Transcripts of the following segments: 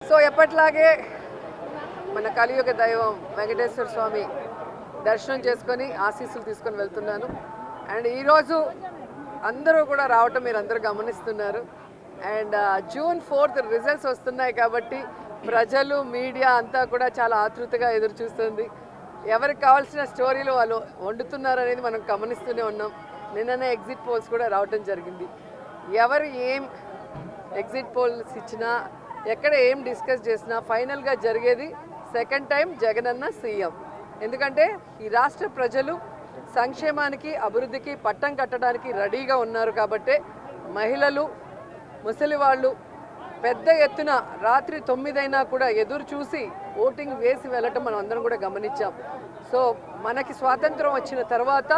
So ఎప్పట్లాగే మన కలియుగ దైవం వెంకటేశ్వర స్వామి దర్శనం చేసుకొని ఆశీస్సులు తీసుకొని వెళ్తున్నాను. అండ్ ఈరోజు అందరూ కూడా రావటం మీరు అందరూ గమనిస్తున్నారు. అండ్ June 4th రిజల్ట్స్ వస్తున్నాయి కాబట్టి ప్రజలు మీడియా అంతా కూడా చాలా ఆతృతగా ఎదురు చూస్తుంది. ఎవరికి కావాల్సిన స్టోరీలు వాళ్ళు వండుతున్నారు అనేది మనం గమనిస్తూనే ఉన్నాం. నిన్ననే ఎగ్జిట్ పోల్స్ కూడా రావటం జరిగింది. ఎవరు ఏం ఎగ్జిట్ పోల్స్ ఇచ్చినా ఎక్కడ ఏం డిస్కస్ చేసినా ఫైనల్గా జరిగేది సెకండ్ టైం జగనన్న సీఎం. ఎందుకంటే ఈ రాష్ట్ర ప్రజలు సంక్షేమానికి అభివృద్ధికి పట్టం కట్టడానికి రెడీగా ఉన్నారు కాబట్టి మహిళలు ముసలి వాళ్ళు పెద్ద ఎత్తున రాత్రి 9 అయినా కూడా ఎదురు చూసి ఓటింగ్ వేసి వెళ్ళటం మనం అందరం కూడా గమనించాం. సో మనకి స్వాతంత్రం వచ్చిన తర్వాత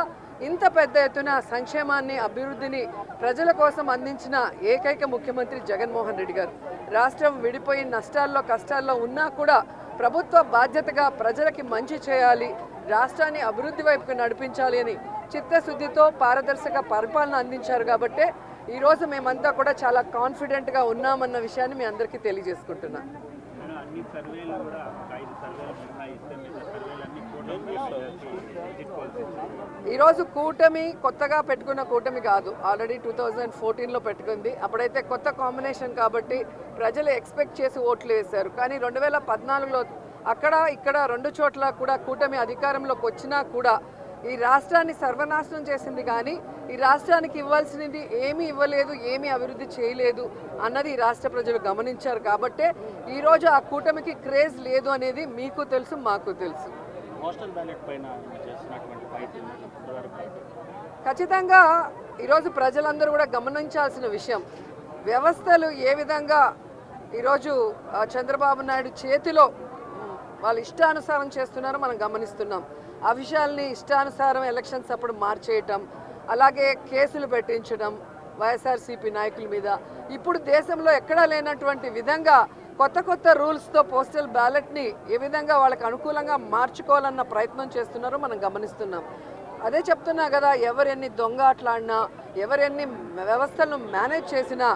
ఇంత పెద్ద ఎత్తున సంక్షేమాన్ని అభివృద్ధిని ప్రజల కోసం అందించిన ఏకైక ముఖ్యమంత్రి జగన్మోహన్ రెడ్డి గారు. రాష్ట్రం విడిపోయి నష్టాల్లో కష్టాల్లో ఉన్నా కూడా ప్రభుత్వ బాధ్యతగా ప్రజలకి మంచి చేయాలి, రాష్ట్రాన్ని అభివృద్ధి వైపుకు నడిపించాలి అని చిత్తశుద్ధితో పారదర్శక పరిపాలన అందించారు. కాబట్టి ఈరోజు మేమంతా కూడా చాలా కాన్ఫిడెంట్గా ఉన్నామన్న విషయాన్ని మీ అందరికీ తెలియజేసుకుంటున్నాను. ఈరోజు కూటమి కొత్తగా పెట్టుకున్న కూటమి కాదు, ఆల్రెడీ 2014లో పెట్టుకుంది. అప్పుడైతే కొత్త కాంబినేషన్ కాబట్టి ప్రజలు ఎక్స్పెక్ట్ చేసి ఓట్లు వేశారు. కానీ 2014లో అక్కడ ఇక్కడ 2 చోట్ల కూడా కూటమి అధికారంలోకి వచ్చినా కూడా ఈ రాష్ట్రాన్ని సర్వనాశనం చేసింది. కానీ ఈ రాష్ట్రానికి ఇవ్వాల్సినది ఏమీ ఇవ్వలేదు, ఏమీ అభివృద్ధి చేయలేదు అన్నది ఈ రాష్ట్ర ప్రజలు గమనించారు. కాబట్టే ఈరోజు ఆ కూటమికి క్రేజ్ లేదు అనేది మీకు తెలుసు, మాకు తెలుసు. ఖచ్చితంగా ఈరోజు ప్రజలందరూ కూడా గమనించాల్సిన విషయం, వ్యవస్థలు ఏ విధంగా ఈరోజు చంద్రబాబు నాయుడు చేతిలో వాళ్ళు ఇష్టానుసారం చేస్తున్నారో మనం గమనిస్తున్నాం. ఆ విషయాల్ని ఇష్టానుసారం ఎలక్షన్స్ అప్పుడు మార్చేయటం, అలాగే కేసులు పెట్టించడం వైఎస్ఆర్సీపీ నాయకుల మీద. ఇప్పుడు దేశంలో ఎక్కడా లేనటువంటి విధంగా కొత్త కొత్త రూల్స్తో పోస్టల్ బ్యాలెట్ని ఏ విధంగా వాళ్ళకి అనుకూలంగా మార్చుకోవాలన్న ప్రయత్నం చేస్తున్నారో మనం గమనిస్తున్నాం. అదే చెప్తున్నా కదా, ఎవరెన్ని దొంగ ఆటలాడినా, ఎవరెన్ని వ్యవస్థలను మేనేజ్ చేసినా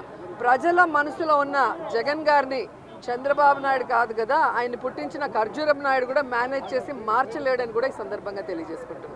ప్రజల మనసులో ఉన్న జగన్ గారిని చంద్రబాబు నాయుడు కాదు కదా, ఆయన పుట్టించిన ఖర్జూరం నాయుడు కూడా మేనేజ్ చేసి మార్చలేడని కూడా ఈ సందర్భంగా తెలియజేసుకుంటున్నాను.